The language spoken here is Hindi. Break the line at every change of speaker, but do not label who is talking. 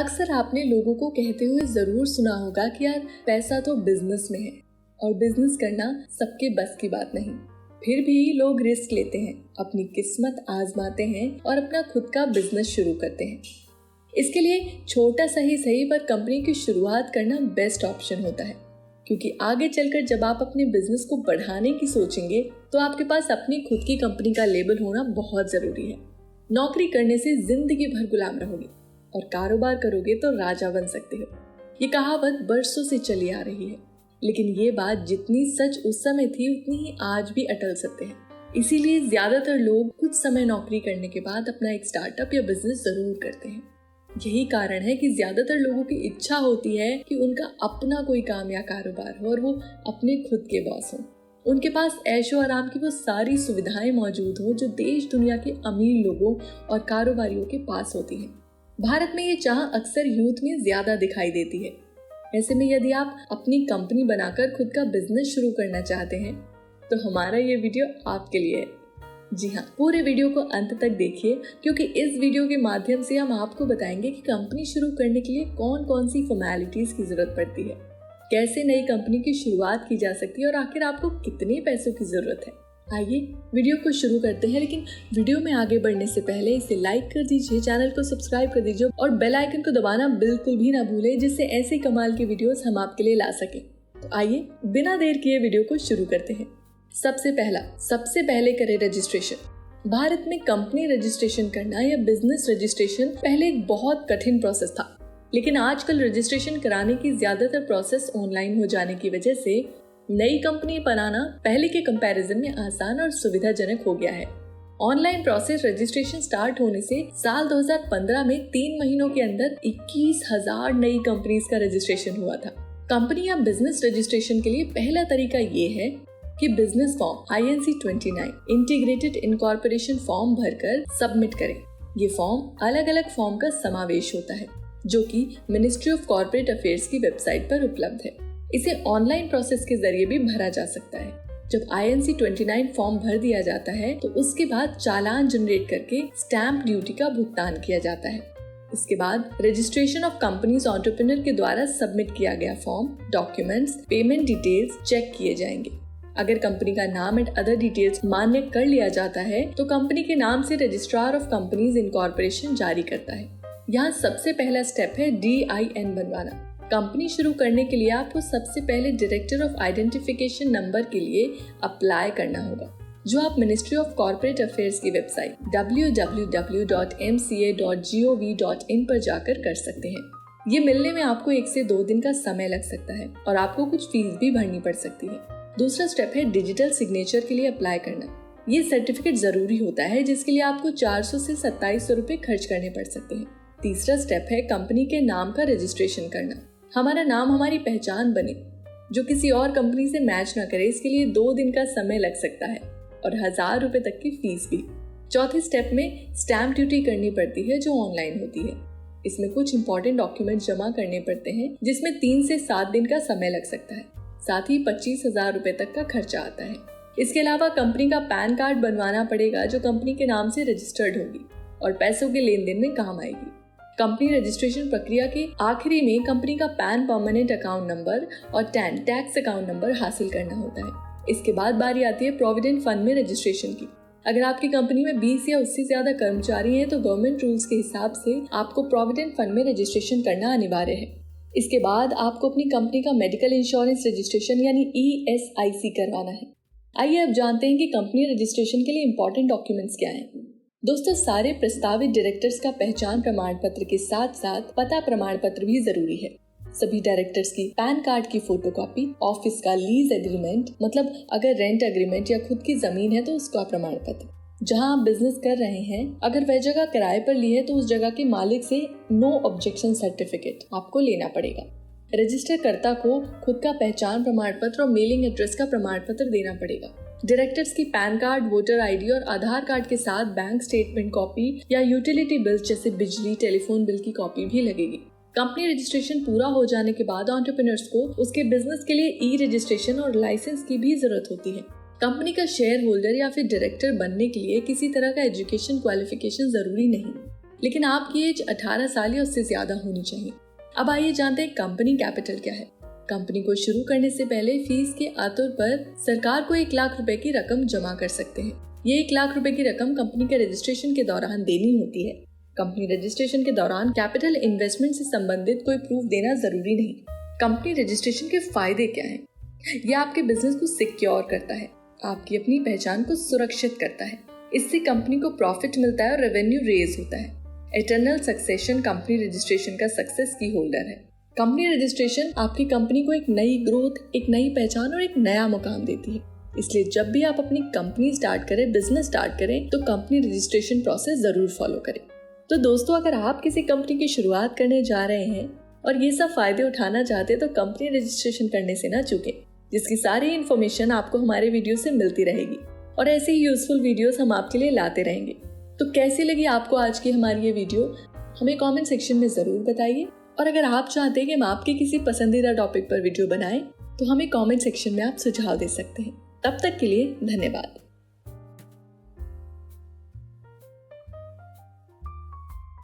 अक्सर आपने लोगों को कहते हुए जरूर सुना होगा कि यार पैसा तो बिजनेस में है और बिजनेस करना सबके बस की बात नहीं। फिर भी लोग रिस्क लेते हैं, अपनी किस्मत आजमाते हैं और अपना खुद का बिजनेस शुरू करते हैं। इसके लिए छोटा सा ही सही पर कंपनी की शुरुआत करना बेस्ट ऑप्शन होता है, क्योंकि आगे चलकर जब आप अपने बिजनेस को बढ़ाने की सोचेंगे तो आपके पास अपनी खुद की कंपनी का लेबल होना बहुत जरूरी है। नौकरी करने से जिंदगी भर गुलाम रहोगे और कारोबार करोगे तो राजा बन सकते हो। ये कहावत बरसों से चली आ रही है, लेकिन ये बात जितनी सच उस समय थी उतनी ही आज भी अटल सत्य है। इसीलिए ज्यादातर लोग कुछ समय नौकरी करने के बाद अपना एक स्टार्टअप या बिजनेस जरूर करते हैं। यही कारण है कि ज्यादातर लोगों की इच्छा होती है कि उनका अपना कोई काम या कारोबार हो और वो अपने खुद के बॉस हो। उनके पास ऐशो आराम की वो सारी सुविधाएं मौजूद हो जो देश दुनिया के अमीर लोगों और कारोबारियों के पास होती हैं। भारत में ये चाह अक्सर यूथ में ज्यादा दिखाई देती है। ऐसे में यदि आप अपनी कंपनी बनाकर खुद का बिजनेस शुरू करना चाहते हैं तो हमारा ये वीडियो आपके लिए है। जी हाँ, पूरे वीडियो को अंत तक देखिए, क्योंकि इस वीडियो के माध्यम से हम आपको बताएंगे कि कंपनी शुरू करने के लिए कौन कौन सी फॉर्मेलिटीज की जरूरत पड़ती है, कैसे नई कंपनी की शुरुआत की जा सकती है और आखिर आपको कितने पैसों की जरूरत है। आइए वीडियो को शुरू करते हैं, लेकिन वीडियो में आगे बढ़ने से पहले इसे लाइक कर दीजिए, चैनल को सब्सक्राइब कर दीजिए और बेल आइकन को दबाना बिल्कुल भी ना भूलें, जिससे ऐसे कमाल के वीडियोस हम आपके लिए ला सकें। तो आइए बिना देर किए वीडियो को शुरू करते हैं। सबसे पहले करें रजिस्ट्रेशन। भारत में कंपनी रजिस्ट्रेशन करना या बिजनेस रजिस्ट्रेशन पहले एक बहुत कठिन प्रोसेस था, लेकिन आजकल रजिस्ट्रेशन कराने की ज्यादातर प्रोसेस ऑनलाइन हो जाने की वजह से नई कंपनी बनाना पहले के कंपैरिजन में आसान और सुविधाजनक हो गया है। ऑनलाइन प्रोसेस रजिस्ट्रेशन स्टार्ट होने से साल 2015 में 3 महीनों के अंदर 21,000 नई कंपनीज का रजिस्ट्रेशन हुआ था। कंपनी या बिजनेस रजिस्ट्रेशन के लिए पहला तरीका ये है कि business form INC-29 integrated incorporation form भरकर सबमिट करें। ये फॉर्म अलग अलग फॉर्म का समावेश होता है जो कि मिनिस्ट्री ऑफ कॉर्पोरेट अफेयर्स की वेबसाइट पर उपलब्ध है। इसे ऑनलाइन प्रोसेस के जरिए भी भरा जा सकता है। जब INC-29 फॉर्म भर दिया जाता है तो उसके बाद चालान जनरेट करके स्टैंप ड्यूटी का भुगतान किया जाता है। इसके बाद रजिस्ट्रेशन ऑफ कंपनीज एंटरप्रेन्योर के द्वारा सबमिट किया गया form, documents, payment details check किए जाएंगे। अगर कंपनी का नाम एंड अदर डिटेल्स मान्य कर लिया जाता है तो कंपनी के नाम से रजिस्ट्रार ऑफ कंपनीज इनकॉर्पोरेशन जारी करता है। यहाँ सबसे पहला स्टेप है DIN बनवाना। कंपनी शुरू करने के लिए आपको सबसे पहले डायरेक्टर ऑफ आइडेंटिफिकेशन नंबर के लिए अप्लाई करना होगा, जो आप मिनिस्ट्री ऑफ कॉर्पोरेट अफेयर्स की वेबसाइट www.mca.gov.in पर जाकर कर सकते हैं। ये मिलने में आपको 1 से 2 दिन का समय लग सकता है और आपको कुछ फीस भी भरनी पड़ सकती है। दूसरा स्टेप है डिजिटल सिग्नेचर के लिए अप्लाई करना। ये सर्टिफिकेट जरूरी होता है, जिसके लिए आपको 400 से 2700 रुपए खर्च करने पड़ सकते हैं। तीसरा स्टेप है कंपनी के नाम का रजिस्ट्रेशन करना। हमारा नाम हमारी पहचान बने, जो किसी और कंपनी से मैच ना करे, इसके लिए 2 दिन का समय लग सकता है और 1000 रुपए तक की फीस भी। चौथे स्टेप में स्टैंप ड्यूटी करनी पड़ती है, जो ऑनलाइन होती है। इसमें कुछ इंपॉर्टेंट डॉक्यूमेंट जमा करने पड़ते हैं, जिसमें 3 से 7 दिन का समय लग सकता है। साथ ही 25,000 रुपए तक का खर्चा आता है। इसके अलावा कंपनी का पैन कार्ड बनवाना पड़ेगा, जो कंपनी के नाम से रजिस्टर्ड होगी और पैसों के लेन देन में काम आएगी। कंपनी रजिस्ट्रेशन प्रक्रिया के आखिरी में कंपनी का पैन परमानेंट अकाउंट नंबर और टैन टैक्स अकाउंट नंबर हासिल करना होता है। इसके बाद बारी आती है प्रोविडेंट फंड में रजिस्ट्रेशन की। अगर आपकी कंपनी में 20 या उससे ज्यादा कर्मचारी हैं तो गवर्नमेंट रूल्स के हिसाब से आपको प्रोविडेंट फंड में रजिस्ट्रेशन करना अनिवार्य है। इसके बाद आपको अपनी कंपनी का मेडिकल इंश्योरेंस रजिस्ट्रेशन यानी ESIC करवाना है। आइए अब जानते हैं कि कंपनी रजिस्ट्रेशन के लिए इम्पोर्टेंट डॉक्यूमेंट्स क्या हैं। दोस्तों, सारे प्रस्तावित डायरेक्टर्स का पहचान प्रमाण पत्र के साथ साथ पता प्रमाण पत्र भी जरूरी है। सभी डायरेक्टर्स की पैन कार्ड की फोटोकॉपी, ऑफिस का लीज एग्रीमेंट मतलब अगर रेंट एग्रीमेंट या खुद की जमीन है तो उसका प्रमाण पत्र, जहां आप बिजनेस कर रहे हैं अगर वह जगह किराए पर ली है तो उस जगह के मालिक से नो ऑब्जेक्शन सर्टिफिकेट आपको लेना पड़ेगा। रजिस्टर कर्ता को खुद का पहचान प्रमाण पत्र और मेलिंग एड्रेस का प्रमाण पत्र देना पड़ेगा। डायरेक्टर्स की पैन कार्ड, वोटर ID और आधार कार्ड के साथ बैंक स्टेटमेंट कॉपी या यूटिलिटी बिल जैसे बिजली, टेलीफोन बिल की कॉपी भी लगेगी। कंपनी रजिस्ट्रेशन पूरा हो जाने के बाद एंटरप्रेन्योर्स को उसके बिजनेस के लिए ई-रजिस्ट्रेशन और लाइसेंस की भी जरूरत होती है। कंपनी का शेयर होल्डर या फिर डायरेक्टर बनने के लिए किसी तरह का एजुकेशन क्वालिफिकेशन जरूरी नहीं। लेकिन आपकी एज 18 साल या उससे ज्यादा होनी चाहिए। अब आइए जानते हैं कंपनी कैपिटल क्या है। कंपनी को शुरू करने से पहले फीस के आतौर पर सरकार को 1 लाख रुपए की रकम जमा कर सकते हैं। ये 1 लाख रुपए की रकम कंपनी के रजिस्ट्रेशन के दौरान देनी होती है। कंपनी रजिस्ट्रेशन के दौरान कैपिटल इन्वेस्टमेंट से संबंधित कोई प्रूफ देना जरूरी नहीं। कंपनी रजिस्ट्रेशन के फायदे क्या हैं? ये आपके बिजनेस को सिक्योर करता है, आपकी अपनी पहचान को सुरक्षित करता है। इससे कंपनी को प्रॉफिट मिलता है और रेवेन्यू रेज होता है। इटर्नल सक्सेशन कंपनी रजिस्ट्रेशन का सक्सेस की होल्डर है। कंपनी रजिस्ट्रेशन आपकी कंपनी को एक नई ग्रोथ, एक नई पहचान और एक नया मुकाम देती है। इसलिए जब भी आप अपनी कंपनी स्टार्ट करें, बिजनेस स्टार्ट करें, तो कंपनी रजिस्ट्रेशन प्रोसेस जरूर फॉलो करें। तो दोस्तों, अगर आप किसी कंपनी की शुरुआत करने जा रहे हैं और ये सब फायदे उठाना चाहते हैं तो कंपनी रजिस्ट्रेशन करने से ना चूकें, जिसकी सारी इन्फॉर्मेशन आपको हमारे वीडियो से मिलती रहेगी और ऐसे ही यूजफुल वीडियोस हम आपके लिए लाते रहेंगे। तो कैसी लगी आपको आज की हमारी ये वीडियो, हमें कमेंट सेक्शन में जरूर बताइए। और अगर आप चाहते हैं कि हम आपके किसी पसंदीदा टॉपिक पर वीडियो बनाएं, तो हमें कमेंट सेक्शन में आप सुझाव दे सकते हैं। तब तक के लिए धन्यवाद।